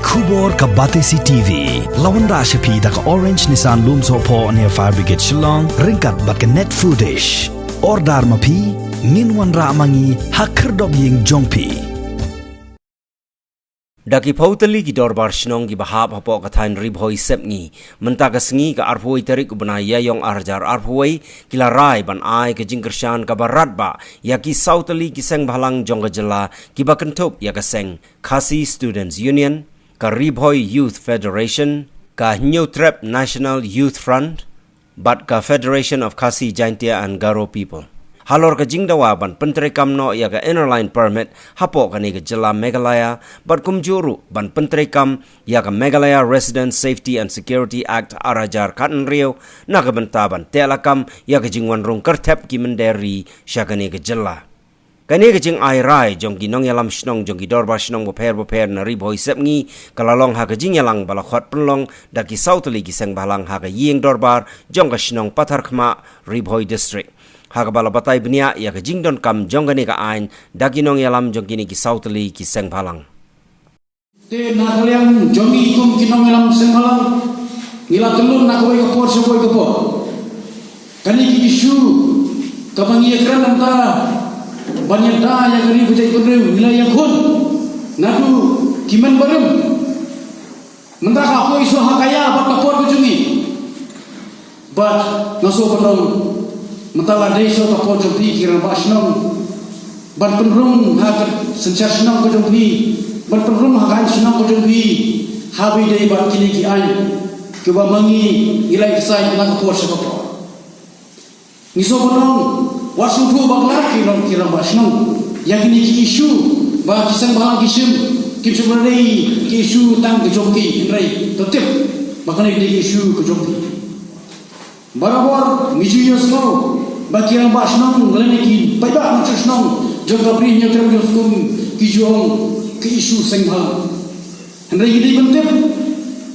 Kubor ka Batesi TV. Lawan Rashapi da ka Orange Nissan Lumso po near Fire Brigade Shillong. Ringkat bat ka net foodish. Ordar mapi. Minwan Ramangi Hakerdog Ying Jongpi. Daki pautali ki dorbar shnong ki bahab hapo kathain ribhoi sepngi mentaga sengi ka arphoi tarik ubnaya yong arjar arphoi kila rai ban ai ke Jingkyrshan ka barat ba ya ki sautali ki seng bhalang jongga jela ki bakentop ya ka Seng Khasi Students Union ka Ribhoi Youth Federation ka Trap National Youth Front bat ka Federation of Khasi Jaintia and Garo People. Halor ka Jingdawa ban pentri kam no ya ka innerline permit hapo ka ni ka jela Meghalaya bat kumjuru ban pentri kam ya ka Meghalaya Resident Safety and Security Act arajar katan rio na ka bentaban telakam ya ka jingwan rung kertep ki menderi sya ka ni ka jela. Kani ka jing ai rai jong ki nong yalam shnong jong ki dorba shnong boper na ribhoi sepngi kalalong ha ka jing yalang bala khwat penlong da ki sautali ki seng balang ha ka ying dorbar jong ka shnong pathar khma Ribhoi district. Hakabala batay bnia ya ka jingdon kam jonggani ka ain daginong yalam jongkini ki sautali ki seng balang. Te nakaliang jongi kum kinong yalam seng balang ngila telur nakawai kapor sepoi kapor. Kani ki isu kapangiakran anta banyak da yang gari bujai kondrim ngila yang kun nadu kiman barem. Mentah ako isu hakaya bat kapor kujungi. Bat naso penong mentala desa ta po jompi kira basnong ban penrung ha sencar senang ko jompi ban penrung ha kan senang ko jompi habi dei ban kini ki ai ke ba mangi ilai kesai na ko sa ko ni so bonong wasu tu bakla kira basnong yang kini ki isu ba kisang balang kisim kim sebenarnya ki isu tang ke jompi rai tetep makanya ki isu ke jompi barabar miju yosno bagi yang basnong ngelaki baik macam senang jaga beri yang teruskum kijuang ke isu senghal. Hendak ini penting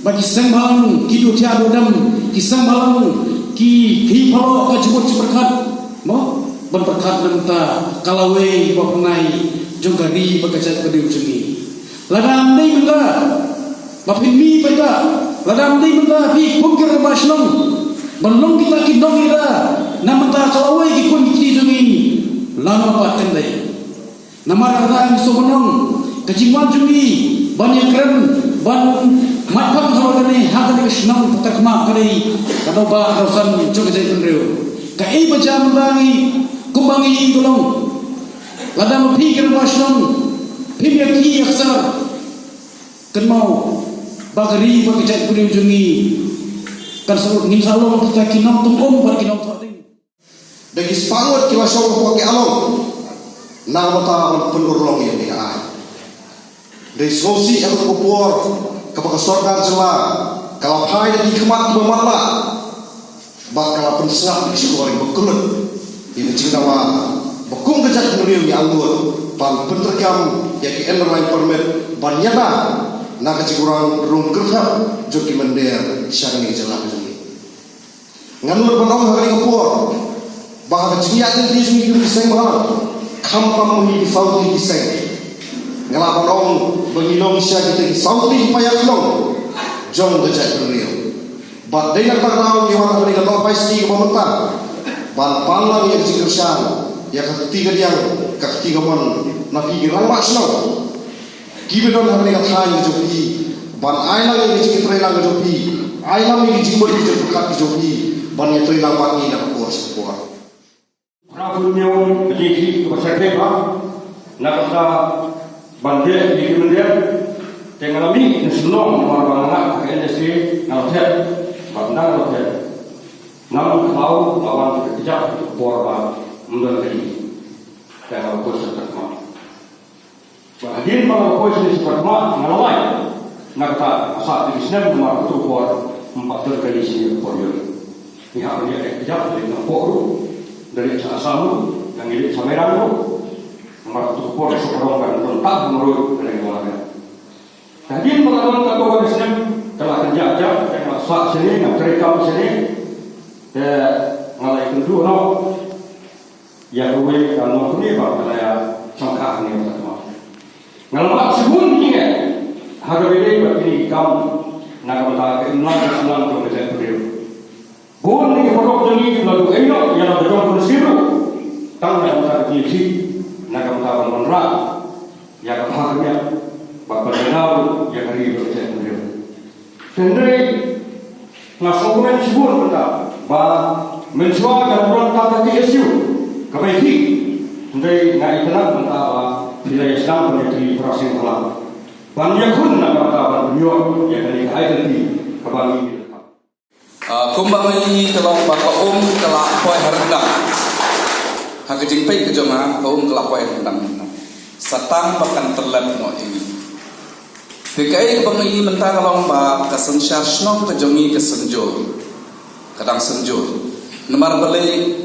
bagi senghal kidu tiada dam ki senghal ki palo ke jemput berkat mo berkat menta kalawe bapenai jaga ri bekerja pada ujungi. Ladam ni benda bapin mi benda ladam ni benda pi pungkir basnong belum kita kidong ira nama ta kalawai ki kun ki dungi lama paten dai nama rada ang somonong kejingwan jungi banyak keren ban matpang hawani hagan ke senang takma kali kado ba dosan joge jai penreu ka ei bajam bangi kumbangi tolong ladam pikir wasnong pimya ki aksar kenmau bagari bagajat penreu jungi kan sebut ngin salong kita kinong tungom bar kinong thading dagi spangot ki wasong ko ki along na mata penurlong yang dia ai dei sosi yang ko por ka baka sorgar jela kala phai di kemat memala bak kala pensap di sekolah bekulut ini Jingdawa bekung kejak ngeriu yang anggur pan penterkam ya ki innerline permit banyana na kecikuran rung kerja joki mender syarani jela nganur penong hari kapur bahwa jiat di sini di Seng bahal kampam di Saudi di Seng ngala penong bengilong sia kita di Saudi payak long jong gejat beriu bad dei nak tahu di mana mereka no pasti ke pemerintah ban palang yang Jingkyrshan ya ketiga yang ketiga mon nabi girang masno kibedon mereka thain jopi ban ailang yang Jingkyrshan jopi ailang yang Jingkyrshan kat jopi banyak tu yang bagi nak kuas kuat. Rasulnya berdiri bersama ba, nak kata bandar di bandar, dengan kami nasional orang-orang ke industri nalter, bandar nalter, nam kau lawan kerja borba mendari, dengan kuas terkema. Bahagian kalau kuas ini terkema ngalai, nak kata asal di sini nomor tu bor 4 kali sini bor. Pihak dia kerja dari Naporo, dari Sasamu, yang ini Samerano, nomor satu Naporo sekarang tentang menurut dari warga. Jadi pengalaman kata Islam telah kerja yang masak sini, yang terekam sini, ngalai kedua no, yang gue kalau ni bapak saya sangka ni betul. Ngalai sebelum ni Harap ini bagi kamu nak kata enam tu macam tu. Bukan ni kalau jadi lalu enak yang ada dalam siru. Tang nak kata kisi nak kata menrak yang haknya bapa menau yang hari macam tu. Sendiri ngasomen sibuk kata bah mencuba kalau kata kisi kebaiki. Sendiri nak ikhlas kata bah bila Islam menjadi proses halal. Banyak pun nak kata banyak yang dari IT kebagi. Kumbang ini kalau bapa kelak poi harendang. Hak jingpai kejonga kelak poi harendang. Satang bahkan terlep mo ini. Dikai kumbang ini mentang kalau ba kesensyar snong kejongi kesenjur. Kadang senjur. Nomor beli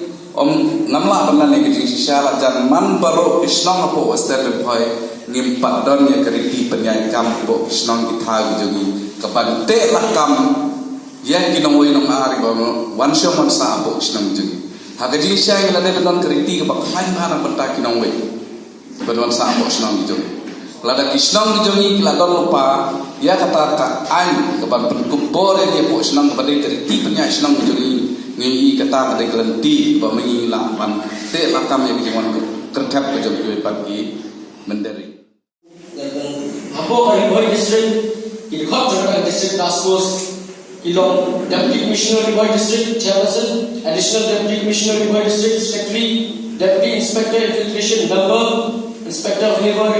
namla benar ni Jingkyrshan ajan man baru isnong apa wasdar poi ngimpat don ya keriti penyai kam po isnong kita kejongi kebante lakam yang kinongoi nong ari bang one show man sa po isnong kejongi hak Jingkyrshan ilade don keriti kebak hain hana benta kinongoi bedon sa po isnong kejongi lada isnong kejongi kiladon lupa ya kata ka ain keban penkubor dia po isnong kebade keriti penyai isnong kejongi ngi kata ada kelenti bami lapan te lakam yang jangan kerjap ke jogi pagi menderi apa kali boy district il khot jora district task force ilong deputy commissioner boy district chairperson additional deputy commissioner boy district secretary deputy inspector infiltration member inspector of labor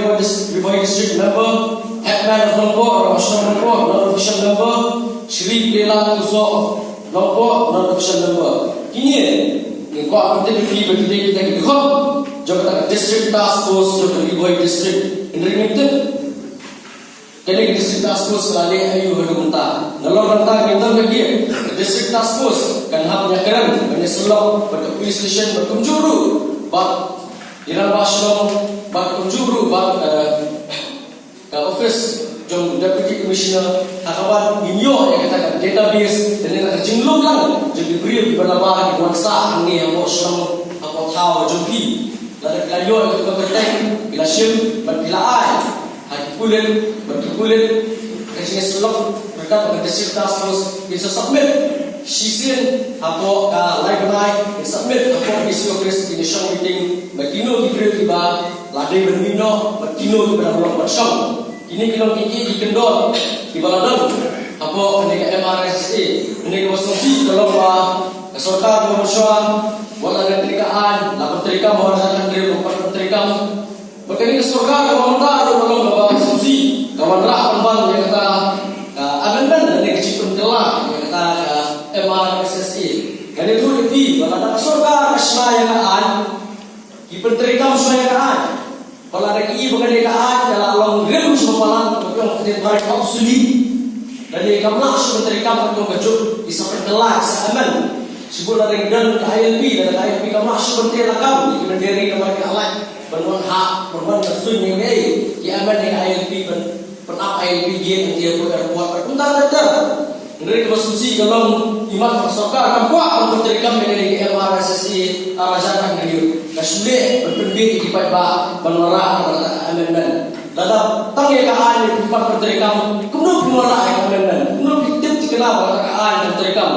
boy district member headman of Halor non-official member Shri Lela Tuso Lompo non-official member. Kini ni kau akan terpilih bagi kita kau jabatan district task force jabatan Riboy district ini limited. Kini district task force lali ayu haru mentah. Kalau mentah kita lagi district task force kan hanya kerana menyeselok pada police station berkunjuru, bak diran baslong berkunjuru bak ke office jom deputy commissioner akawan minyo yang katakan database dan yang terjinglung lang jadi brief berlabah di kuasa ini yang mau selong apa tahu jompi lalu kayo yang kita bertek bila sim bila ai hati kulit kerja selong mereka berdasar task force bisa submit sisian apa live night submit apa isi office initial meeting bertino di brief tiba ladai bermino bertino di berlalu bersama. Ini kalau kiki dikendor di baladang apa ini MRSA ini konsumsi kalau sorkar berusaha wala ketrikaan la ketrikaan mengharuskan diri ketrikaan berkini sorkar meminta tolong bawa konsumsi kawan rak pembang yang kata amendment ini kecil telah yang kata MRSA dan itu di baladang sorkar kesenayan di penterikan kesenayan kalau ada kii pengedekaan dalam long grem sempalan untuk terbaik absolut dan dia kamlah sebenarnya untuk kejut bisa berkelas seaman sebut ada dan KLP dan KLP kamlah sebenarnya kam di bendera kamar alat berwan hak berwan kesun yang ini ya aman dengan KLP pernah KLP dia buat pertanda dari konsumsi kalau iman masyarakat kuat untuk terikam dengan MRSSI arahan dari kasulit berpendek di bawah penolak amendment. Dalam tanggapan empat terikam, kemudian penolak amendment, kemudian tidak dikenal penolak terikam.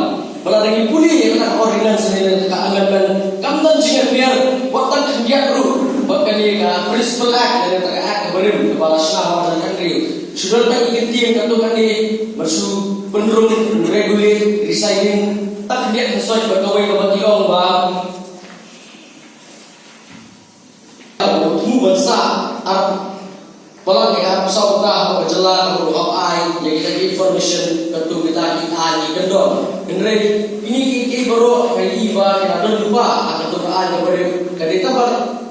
Melalui pulih dengan ordinance dengan amendment, kamu jangan biar waktu kerja dulu. Bahkan ini principal act dan act berim kepala syah dan negeri. Sudah tak ingin tim katakan ini bersu penurunan regulate recycling tak dia sesuai berkawai kepada orang bang. Kamu besar Walau kita saudara berjalan berulang air yang kita information tentu kita ani kendor. Ini kita baru kali iba kita dah lupa akan tu ani pada kita ber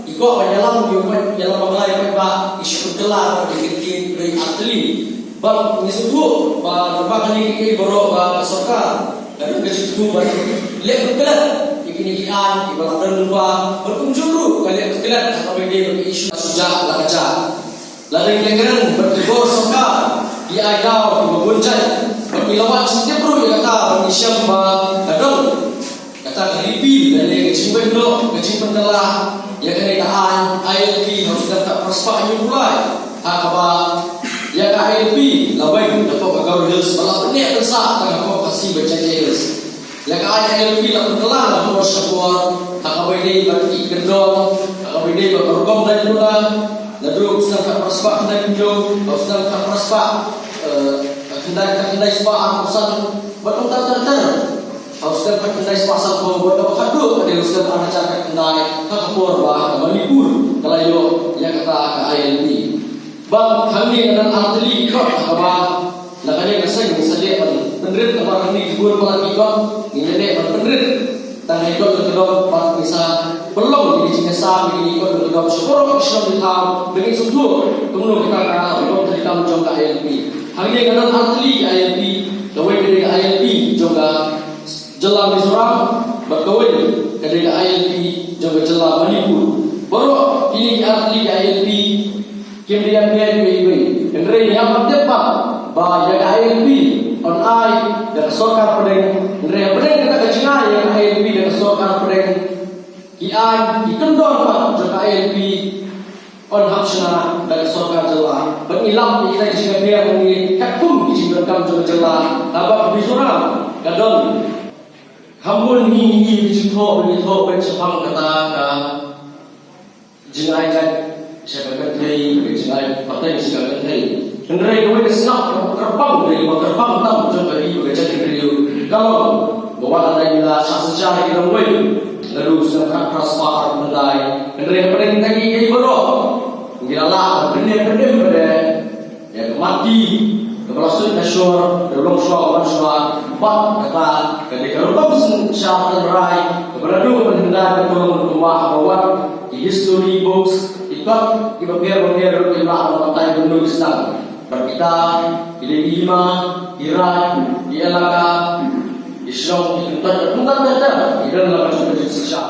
ikut penyalam penyalam pengelai pada isu kelar dikit dari atli. Bab nisbu berapa kali kita baru sorkar dan kesitu baru lep kelar. Ini kian iba dah lupa berkunjung kali kelar apa benda isu sejak lah kerja. Lalu kira-kira bertegur sorkar di Aidau, di Mabunjai berpilawat setiap bro yang kata bernisyam kadang kata keripi dari kecimpan dulu kecimpan telah yang kenaikan ILP harus dapat persepaknya mulai apa yang ILP Hills malah benih besar dengan apa pasti baca Hills. Lagi ayat lebih lah berkelan lah bos keluar. Akabai dia bagi kendor, akabai dia berkorkom dari mana. Lalu sedang perspak dari hijau, sedang perspak kendai sepak urusan betul ter. Sedang kendai sepak sampai buat apa kadu? Ada sedang ada cara kendai kakapur bah Manipur. Kalau yang kata ayat lebih. Bang kami dengan artili kau apa? Nakanya keseng saja penderit apa kami kubur malam ikut ini dek penderit tang ikut kedua part bisa belum di Jingkyrshan begini ikut kedua syukur Islam di tahun begini semua kemudian kita kata belum tadi kamu jangka ILP hari ini dengan artili ILP kawin dari ILP juga jelang di Surang berkawin dari ILP juga jelang Manipur baru ini artili ILP kemudian BNPB Andre yang berdepan bahawa ILP on I dan sorkar pedeng Andre pedeng kita kecingai yang ILP dan sorkar pedeng IAI ikendor pak jika ILP on hapsna dan sorkar jelah pengilam kita kecingai biar mengi kakum kecingkam juga jelah abak bisurang kadon hambun ni bijito pencapang kata jingai kan saya berkata jingai partai saya berkata Kendrai kau ini senang terbang dari terbang tahu macam tadi bekerja kendrai kalau bawa anda inilah sejarah kita mulai lalu sedang keras pakar kendrai kendrai yang tadi ini baru gila lah kendrai pada ya mati kepala sulit nasyur dalam syurga empat kata ketika rupam syarat kendrai kepada dua pendendam yang rumah bawa di history books ikut dibagian ilah partai penulis Sdang kita di lima Iran di Elaka Islam di Tuntan ada Iran dalam sudah sesat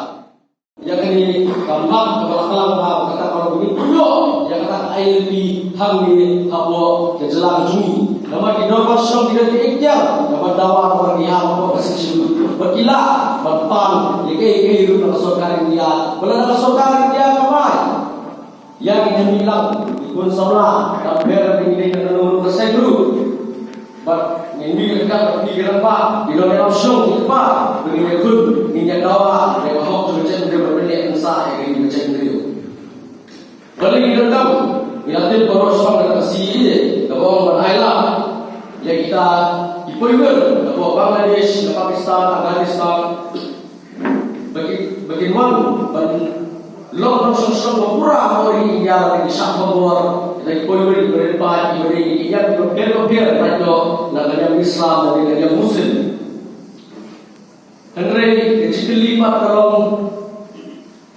yang ini gampang kepala kata kalau begini dulu yang kata ILP hamil apa kejelang Juni nama di North Islam tidak diikhtiar nama dakwah orang dia apa kesini berkilah berpan itu nama saudara dia bila nama saudara dia kemai yang ini bilang pun salah dan biar ini dengan persen dulu but ini dekat pikiran pak di dalam langsung pak begini pun ini dakwah mereka hok macam dia berbeda ansah yang ini macam itu kalau kita tahu bila tu baru soal kasih kalau berailah yang kita dipoikan kalau Bangladesh Pakistan Afghanistan bagaimana Long sosok berpura orang India di Singapura, dari Korea, dari Bali, dari India, berpikir mereka negara Islam dan negara Muslim. Henry kecil lipat dalam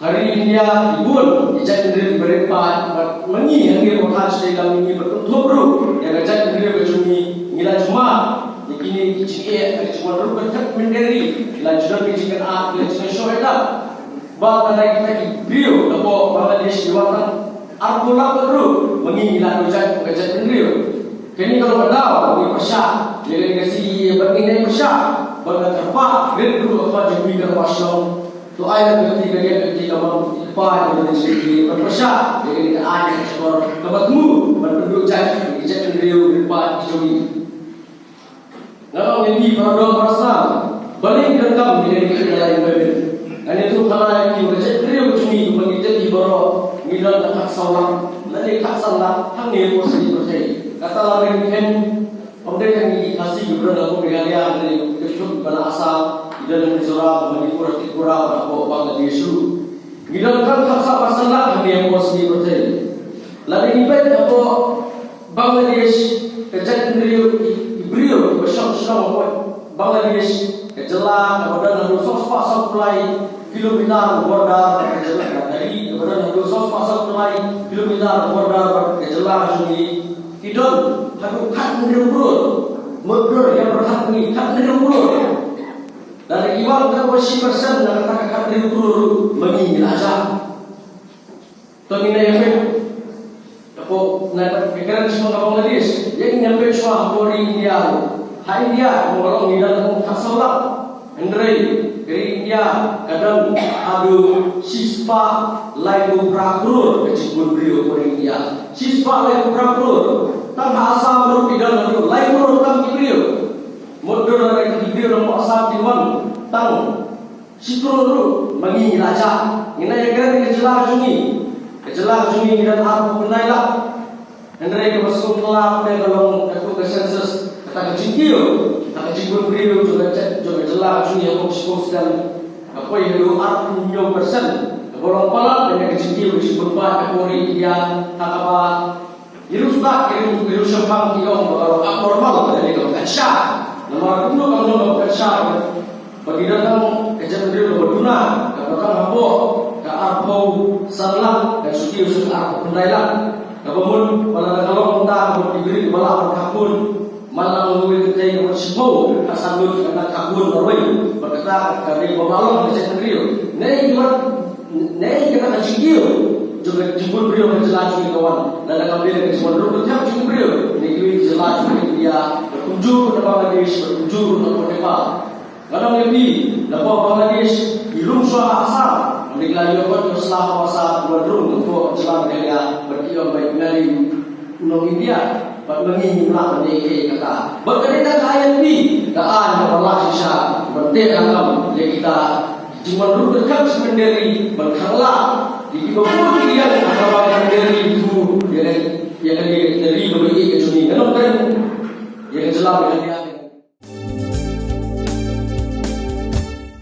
hari India dibuat, ijak negeri berempat, mengi Henry makan sedang ini bertutup yang ijak negeri bercumi, nilai cuma, ini kecil, cuma berkat menderi, nilai cuma kecil kan, nilai cuma syurga. Bahawa kita beliau dapat Bangladesh diwakilkan arbola baru mengingat ujian pengajian beliau. Kini kalau berdaw di persyak, jadi kasih berpindah persyak, berterpak, berdua apa jadi kerwasong. Tu ayat ketika apa yang jadi persyak, jadi ayat sekor kebatmu berdua jadi beliau berpat jumi. Kalau ini baru merasa balik rekam menjadi keadaan berbeda. Dan itu kalau yang kita beriau cumi mengikat ibarat milan tak salah, nanti tak salah, hanya posisi bersih. Kata lain kan, orang yang dikasih beberapa lagu berharian dari kesud pada asal, dalam Mizoram, Manipur, Tripura, atau Bangladesh. Milan kan tak salah, hanya posisi bersih. Lalu ini baik apa Bangladesh kerja beriau bersama Bangladesh kejelang kepada nusus pasal mulai kilometer border kejelang dari kepada nusus pasal mulai kilometer border kejelang sini tidak harus kat mundur yang berhak ni kat mundur dari iwan ke 50% dan kata kat mundur mengingin aja tu ni yang apa nak pikiran semua Bangladesh yang nyampe cuma dari India hai India orang ni dalam kasalah Andre dari India kadang adu sispa lagu prakur kecibun beliau dari India sispa lagu prakur tang asal baru tidak lagu lagu tang pasal tiwan tang sikro mangi raja ina yang kejelas jungi dan harus benailah Hendra ke masuk kelab dan kalau aku ke sensus kata jingkir beriu juga jelas jungi aku sebut dan apa yang lu artinya persen bolong pala dengan jingkir disebut aku dia takaba Irus tak irus sempang tiong kalau abnormal dari kalau kerja. Nama aku kalau kerja bagi datang kerja beliau berduna datang apa ke arpo salah dan suci usul arpo pendailan. Kemudian kalau kita diberi malah berkabun malah menguji kerja yang bersibuk asal anak kabun berway berkata dari babalong kerja beliau. Nei kita jingkir juga jemput beliau menjelas kawan dan akan beliau ke semua dulu tiap jemput beliau negeri jelas dia berkunjung ke Bangladesh berkunjung ke Nepal kadang lebih dapat Bangladesh ilung suara asal menilai orang yang setelah masa berderung untuk jelas dia berkiam baik dari Undang India menginginkan menegak kata berkaitan ayat ini daan Allah Isya berdekat yang kita cuma dulu dekat sendiri berkala di bawah dia akan